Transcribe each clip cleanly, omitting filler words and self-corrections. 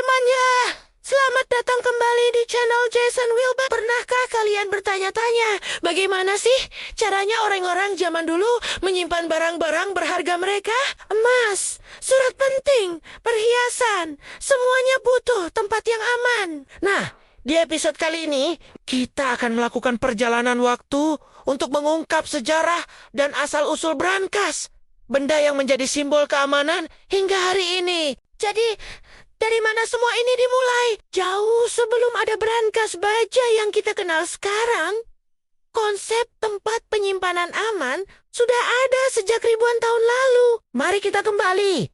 semuanya, selamat datang kembali di channel Jason Wilbur. Pernahkah kalian bertanya-tanya bagaimana sih caranya orang-orang zaman dulu menyimpan barang-barang berharga mereka? Emas, surat penting, perhiasan, semuanya butuh tempat yang aman. Nah, di episode kali ini kita akan melakukan perjalanan waktu untuk mengungkap sejarah dan asal-usul brankas, benda yang menjadi simbol keamanan hingga hari ini. Jadi, dari mana semua ini dimulai? Jauh sebelum ada brankas baja yang kita kenal sekarang, konsep tempat penyimpanan aman sudah ada sejak ribuan tahun lalu. Mari kita kembali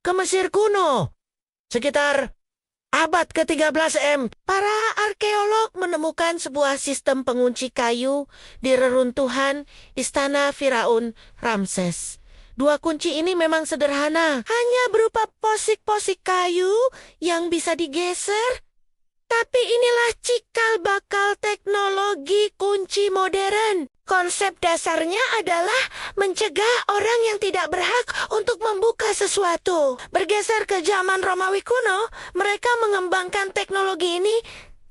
ke Mesir kuno. Sekitar abad ke-13 M, para arkeolog menemukan sebuah sistem pengunci kayu di reruntuhan Istana Firaun Ramses. Dua kunci ini memang sederhana, hanya berupa posik-posik kayu yang bisa digeser. Tapi inilah cikal bakal teknologi kunci modern. Konsep dasarnya adalah mencegah orang yang tidak berhak untuk membuka sesuatu. Bergeser ke zaman Romawi kuno, mereka mengembangkan teknologi ini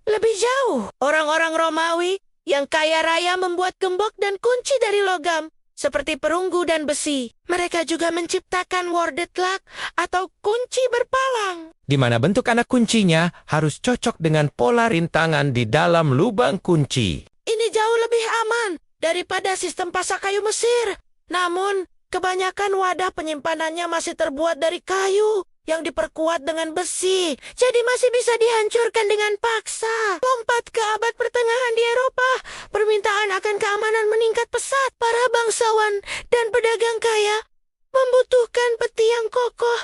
lebih jauh. Orang-orang Romawi yang kaya raya membuat gembok dan kunci dari logam, seperti perunggu dan besi. Mereka juga menciptakan warded lock atau kunci berpalang, di mana bentuk anak kuncinya harus cocok dengan pola rintangan di dalam lubang kunci. Ini jauh lebih aman daripada sistem pasak kayu Mesir. Namun, kebanyakan wadah penyimpanannya masih terbuat dari kayu yang diperkuat dengan besi, jadi masih bisa dihancurkan dengan paksa. Lompat ke abad pertengahan di Eropa, permintaan akan keamanan meningkat pesat. Para bangsawan dan pedagang kaya membutuhkan peti yang kokoh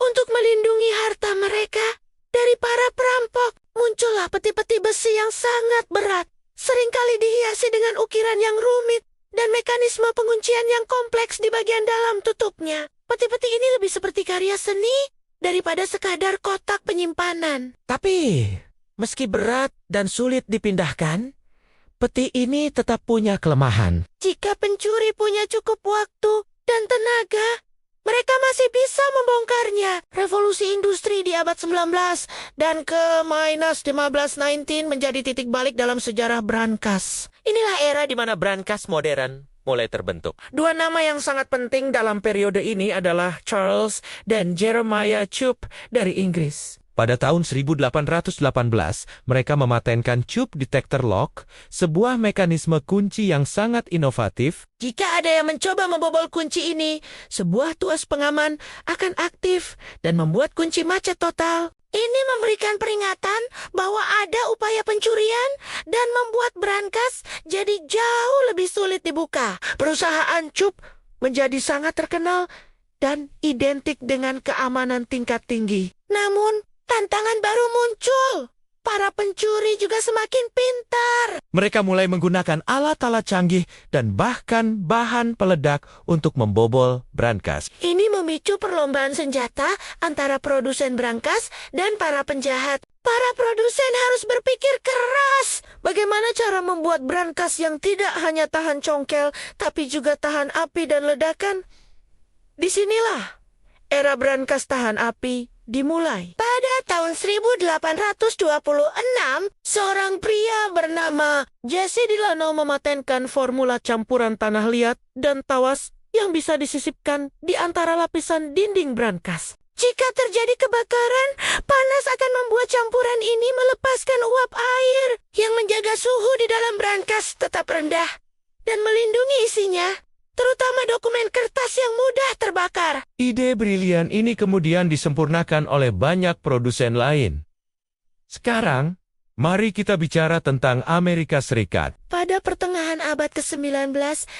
untuk melindungi harta mereka dari para perampok. Muncullah peti-peti besi yang sangat berat, seringkali dihiasi dengan ukiran yang rumit dan mekanisme penguncian yang kompleks di bagian dalam tutupnya. Peti-peti ini lebih seperti karya seni daripada sekadar kotak penyimpanan. Tapi, meski berat dan sulit dipindahkan, peti ini tetap punya kelemahan. Jika pencuri punya cukup waktu dan tenaga, mereka masih bisa membongkarnya. Revolusi industri di abad 19 dan ke-1519 menjadi titik balik dalam sejarah brankas. Inilah era di mana brankas modern mulai terbentuk. Dua nama yang sangat penting dalam periode ini adalah Charles dan Jeremiah Chubb dari Inggris. Pada tahun 1818, mereka mematenkan Chubb Detector Lock, sebuah mekanisme kunci yang sangat inovatif. Jika ada yang mencoba membobol kunci ini, sebuah tuas pengaman akan aktif dan membuat kunci macet total. Ini memberikan peringatan bahwa ada upaya pencurian dan membuat brankas jadi jauh lebih sulit dibuka. Perusahaan Chubb menjadi sangat terkenal dan identik dengan keamanan tingkat tinggi. Namun, tantangan baru muncul. Para pencuri juga semakin pintar. Mereka mulai menggunakan alat-alat canggih dan bahkan bahan peledak untuk membobol brankas. Ini memicu perlombaan senjata antara produsen brankas dan para penjahat. Para produsen harus berpikir keras bagaimana cara membuat brankas yang tidak hanya tahan congkel, tapi juga tahan api dan ledakan. Disinilah era brankas tahan api dimulai. Pada tahun 1826, seorang pria bernama Jesse Delano mematenkan formula campuran tanah liat dan tawas yang bisa disisipkan di antara lapisan dinding brankas. Jika terjadi kebakaran, panas akan membuat campuran ini melepaskan uap air yang menjaga suhu di dalam brankas tetap rendah dan melindungi isinya, terutama dokumen kertas yang mudah terbakar. Ide brilian ini kemudian disempurnakan oleh banyak produsen lain. Sekarang, mari kita bicara tentang Amerika Serikat. Pada pertengahan abad ke-19,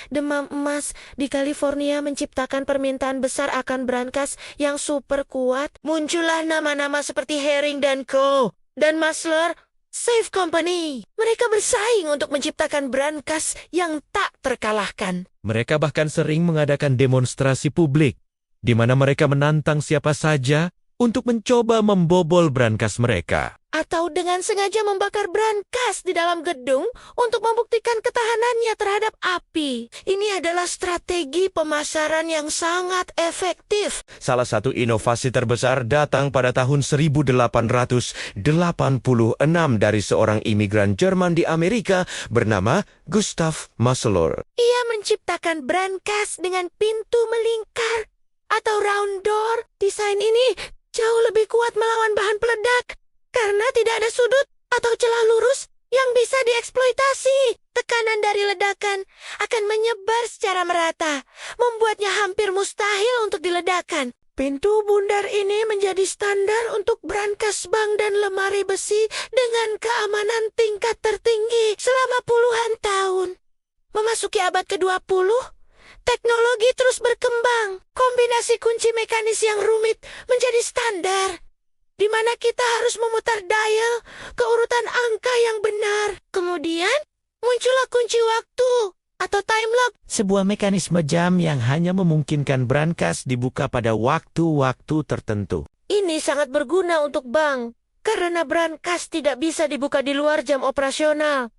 demam emas di California menciptakan permintaan besar akan brankas yang super kuat. Muncullah nama-nama seperti Herring dan Co. dan Masler Safe Company. Mereka bersaing untuk menciptakan brankas yang tak terkalahkan. Mereka bahkan sering mengadakan demonstrasi publik, di mana mereka menantang siapa saja untuk mencoba membobol brankas mereka. atau dengan sengaja membakar brankas di dalam gedung untuk membuktikan ketahanannya terhadap api. Ini adalah strategi pemasaran yang sangat efektif. Salah satu inovasi terbesar datang pada tahun 1886 dari seorang imigran Jerman di Amerika bernama Gustav Maslor. Ia menciptakan brankas dengan pintu melingkar atau round door. Desain ini jauh lebih kuat melawan bahan peledak karena tidak ada sudut atau celah lurus yang bisa dieksploitasi. Tekanan dari ledakan akan menyebar secara merata, membuatnya hampir mustahil untuk diledakkan. Pintu bundar ini menjadi standar untuk brankas bank dan lemari besi dengan keamanan tingkat tertinggi selama puluhan tahun. Memasuki abad ke-20, teknologi terus berkembang. Kombinasi kunci mekanis yang rumit menjadi standar, di mana kita harus memutar dial ke urutan angka yang benar. Kemudian, muncullah kunci waktu atau time lock, sebuah mekanisme jam yang hanya memungkinkan brankas dibuka pada waktu-waktu tertentu. Ini sangat berguna untuk bank, karena brankas tidak bisa dibuka di luar jam operasional,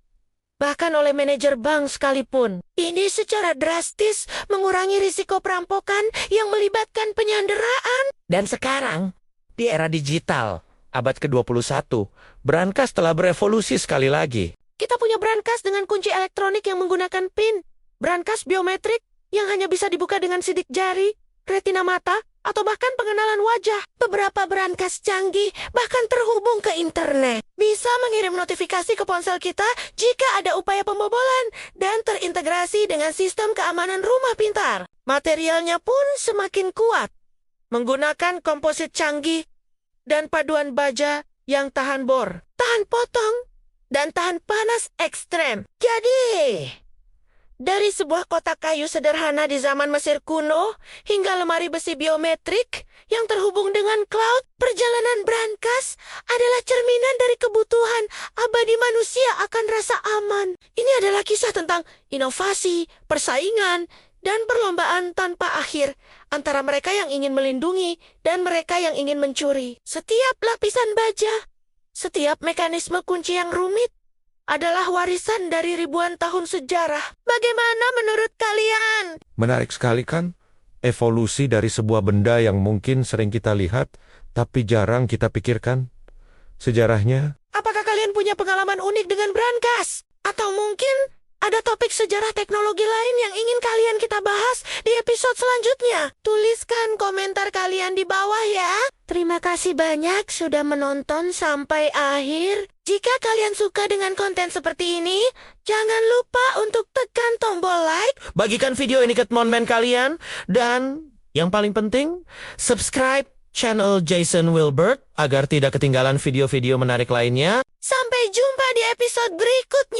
bahkan oleh manajer bank sekalipun. Ini secara drastis mengurangi risiko perampokan yang melibatkan penyanderaan. Dan sekarang, di era digital, abad ke-21, brankas telah berevolusi sekali lagi. Kita punya brankas dengan kunci elektronik yang menggunakan PIN, brankas biometrik yang hanya bisa dibuka dengan sidik jari, retina mata, atau bahkan pengenalan wajah. Beberapa brankas canggih bahkan terhubung ke internet. Bisa mengirim notifikasi ke ponsel kita jika ada upaya pembobolan dan terintegrasi dengan sistem keamanan rumah pintar. Materialnya pun semakin kuat, menggunakan komposit canggih dan paduan baja yang tahan bor, tahan potong, dan tahan panas ekstrem. Jadi, dari sebuah kotak kayu sederhana di zaman Mesir kuno hingga lemari besi biometrik yang terhubung dengan cloud, perjalanan brankas adalah cerminan dari kebutuhan abadi manusia akan rasa aman. Ini adalah kisah tentang inovasi, persaingan, dan perlombaan tanpa akhir antara mereka yang ingin melindungi dan mereka yang ingin mencuri. Setiap lapisan baja, setiap mekanisme kunci yang rumit adalah warisan dari ribuan tahun sejarah. Bagaimana menurut kalian? Menarik sekali kan? Evolusi dari sebuah benda yang mungkin sering kita lihat, tapi jarang kita pikirkan. Sejarahnya, Apakah kalian punya pengalaman unik dengan brankas? Atau mungkin ada topik sejarah teknologi lain yang ingin kalian kita bahas di episode selanjutnya? Tuliskan komentar kalian di bawah ya. Terima kasih banyak sudah menonton sampai akhir. Jika kalian suka dengan konten seperti ini, jangan lupa untuk tekan tombol like, bagikan video ini ke teman-teman kalian, dan yang paling penting, subscribe channel Jason Wilbert agar tidak ketinggalan video-video menarik lainnya. Sampai jumpa di episode berikutnya.